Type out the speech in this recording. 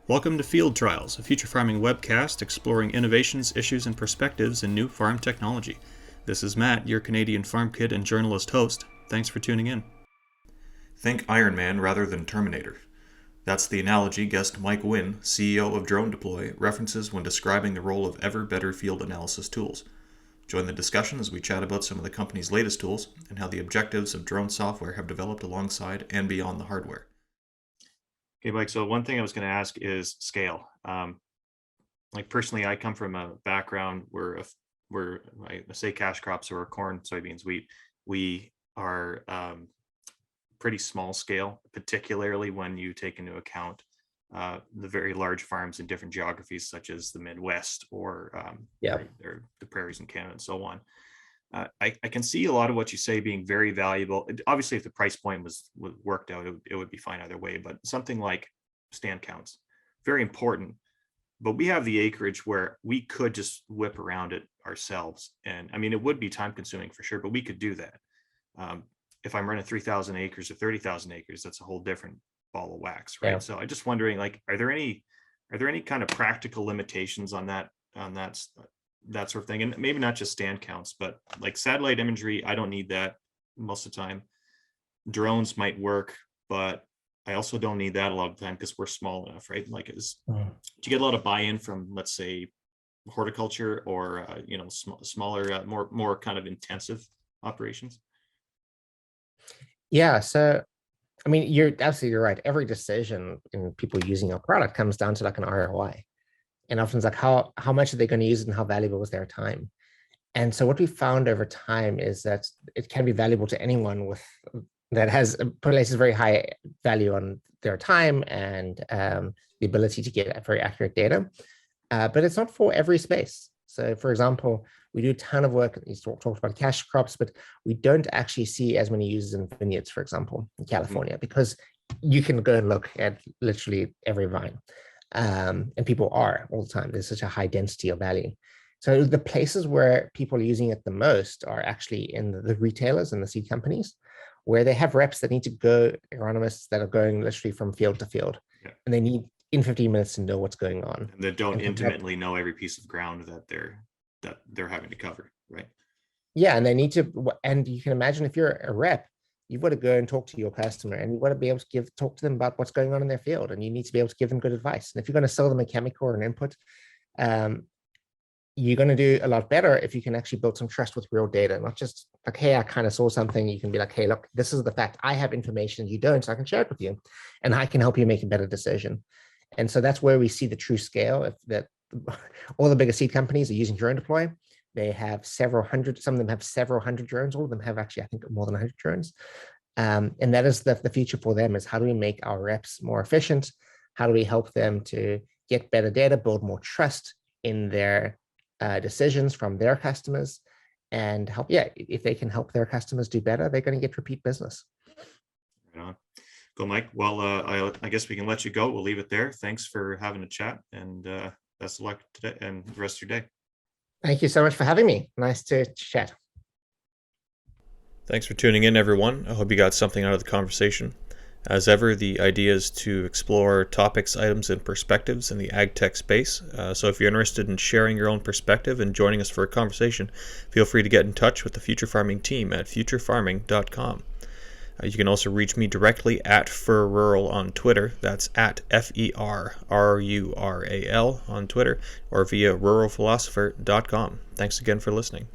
Welcome to Field Trials, a future farming webcast exploring innovations, issues, and perspectives in new farm technology. This is Matt, your Canadian farm kid and journalist host. Thanks for tuning in. Think Iron Man rather than Terminator. That's the analogy guest Mike Winn, CEO of DroneDeploy, references when describing the role of ever better field analysis tools. Join the discussion as we chat about some of the company's latest tools and how the objectives of drone software have developed alongside and beyond the hardware. Okay, Mike, so one thing I was going to ask is scale. Personally, I come from a background where I say cash crops or corn, soybeans, wheat. We are pretty small scale, particularly when you take into account the very large farms in different geographies, such as the Midwest or the prairies in Canada and so on. I can see a lot of what you say being very valuable. Obviously, if the price point was worked out, it would be fine either way. But something like stand counts, very important. But we have the acreage where we could just whip around it ourselves. And I mean, it would be time consuming for sure, but we could do that. If I'm running 3,000 acres or 30,000 acres, that's a whole different ball of wax, right? Yeah. So I'm just wondering, are there any kind of practical limitations on that sort of thing? And maybe not just stand counts, but like satellite imagery, I don't need that most of the time. Drones might work, but I also don't need that a lot of the time because we're small enough, right? Do you get a lot of buy-in from, let's say, horticulture or smaller, more kind of intensive operations? Yeah, so I mean, you're absolutely right. Every decision in people using your product comes down to like an ROI. And often it's like how much are they going to use it and how valuable is their time? And so what we found over time is that it can be valuable to anyone that places very high value on their time and the ability to get very accurate data. But it's not for every space. So for example, we do a ton of work, you talked about cash crops, but we don't actually see as many users in vineyards, for example, in California, because you can go and look at literally every vine. And people are all the time. There's such a high density of value. So the places where people are using it the most are actually in the retailers and the seed companies, where they have reps that need to go, agronomists that are going literally from field to field, and they need in 15 minutes to know what's going on. And they don't intimately know every piece of ground that they're having to cover, right? Yeah, and they need to, and you can imagine if you're a rep, you've got to go and talk to your customer, and you've got to be able to talk to them about what's going on in their field, and you need to be able to give them good advice. And if you're going to sell them a chemical or an input, you're going to do a lot better if you can actually build some trust with real data, not just like, hey, I kind of saw something. You can be like, hey, look, this is the fact. I have information you don't, so I can share it with you, and I can help you make a better decision. And so that's where we see the true scale. If that all the bigger seed companies are using DroneDeploy. They have several hundred, some of them have several hundred drones, all of them have actually, I think, more than 100 drones. And that is the future for them, is how do we make our reps more efficient? How do we help them to get better data, build more trust in their decisions from their customers, and help, if they can help their customers do better, they're going to get repeat business. Right on. Cool, Mike. Well, I guess we can let you go. We'll leave it there. Thanks for having a chat, and best of luck today and the rest of your day. Thank you so much for having me. Nice to chat. Thanks for tuning in, everyone. I hope you got something out of the conversation. As ever, the idea is to explore topics, items, and perspectives in the ag tech space. So if you're interested in sharing your own perspective and joining us for a conversation, feel free to get in touch with the Future Farming team at futurefarming.com. You can also reach me directly at FurRural on Twitter. That's at FERRURAL on Twitter, or via ruralphilosopher.com. Thanks again for listening.